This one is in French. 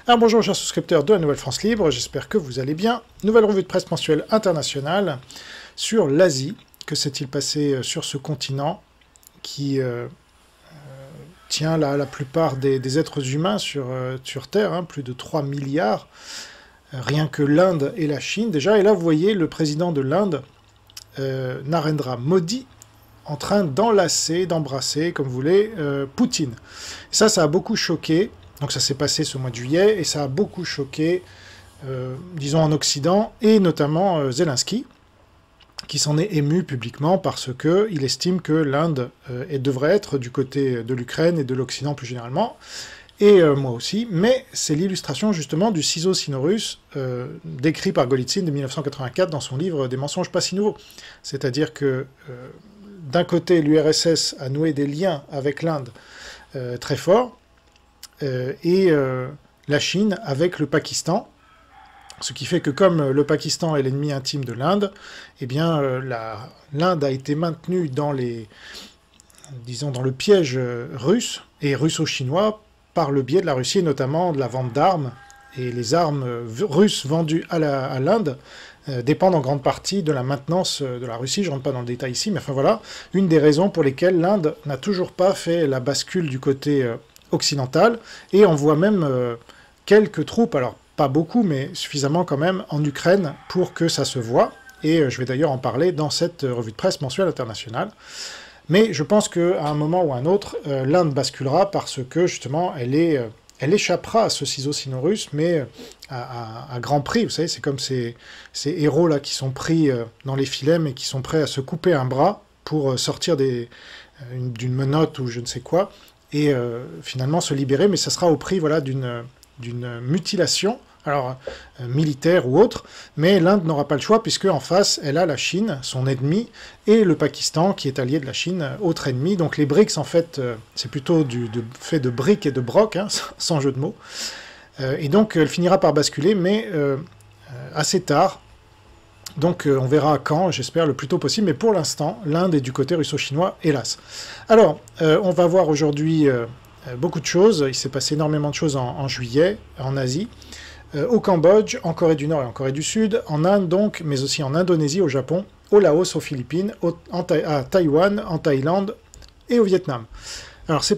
Alors bonjour chers souscripteurs de la Nouvelle France Libre, j'espère que vous allez bien. Nouvelle revue de presse mensuelle internationale sur l'Asie. Que s'est-il passé sur ce continent qui tient la plupart des êtres humains sur Terre, hein, plus de 3 milliards, rien que l'Inde et la Chine déjà. Et là vous voyez le président de l'Inde, Narendra Modi, en train d'enlacer, d'embrasser, comme vous voulez, Poutine. Ça a beaucoup choqué. Donc ça s'est passé ce mois de juillet, et ça a beaucoup choqué, disons, en Occident, et notamment Zelensky, qui s'en est ému publiquement parce qu'il estime que l'Inde devrait être du côté de l'Ukraine et de l'Occident plus généralement, et moi aussi, mais c'est l'illustration justement du ciseau sino-russe décrit par Golitsyn de 1984 dans son livre « Des mensonges pas si nouveaux ». C'est-à-dire que d'un côté, l'URSS a noué des liens avec l'Inde très forts, et la Chine avec le Pakistan, ce qui fait que comme le Pakistan est l'ennemi intime de l'Inde, eh bien l'Inde a été maintenue dans dans le piège russe et russo-chinois par le biais de la Russie, et notamment de la vente d'armes, et les armes russes vendues à l'Inde dépendent en grande partie de la maintenance de la Russie. Je ne rentre pas dans le détail ici, mais enfin voilà, une des raisons pour lesquelles l'Inde n'a toujours pas fait la bascule du côté occidentale, et on voit même quelques troupes, alors pas beaucoup, mais suffisamment quand même, en Ukraine pour que ça se voit, et je vais d'ailleurs en parler dans cette revue de presse mensuelle internationale. Mais je pense qu'à un moment ou à un autre, l'Inde basculera parce que justement, elle échappera à ce ciseau sino-russe, mais à grand prix. Vous savez, c'est comme ces héros-là qui sont pris dans les filets, mais qui sont prêts à se couper un bras pour sortir d'une menotte ou je ne sais quoi, et finalement se libérer, mais ça sera au prix voilà, d'une mutilation, alors militaire ou autre, mais l'Inde n'aura pas le choix, puisque en face, elle a la Chine, son ennemi, et le Pakistan, qui est allié de la Chine, autre ennemi. Donc les BRICS, en fait, c'est plutôt fait de briques et de brocs, hein, sans jeu de mots. Et donc elle finira par basculer, mais assez tard. Donc on verra quand, j'espère le plus tôt possible, mais pour l'instant, l'Inde est du côté russo-chinois, hélas. Alors, on va voir aujourd'hui beaucoup de choses. Il s'est passé énormément de choses en juillet, en Asie, au Cambodge, en Corée du Nord et en Corée du Sud, en Inde donc, mais aussi en Indonésie, au Japon, au Laos, aux Philippines, à Taïwan, en Thaïlande et au Vietnam. Alors c'est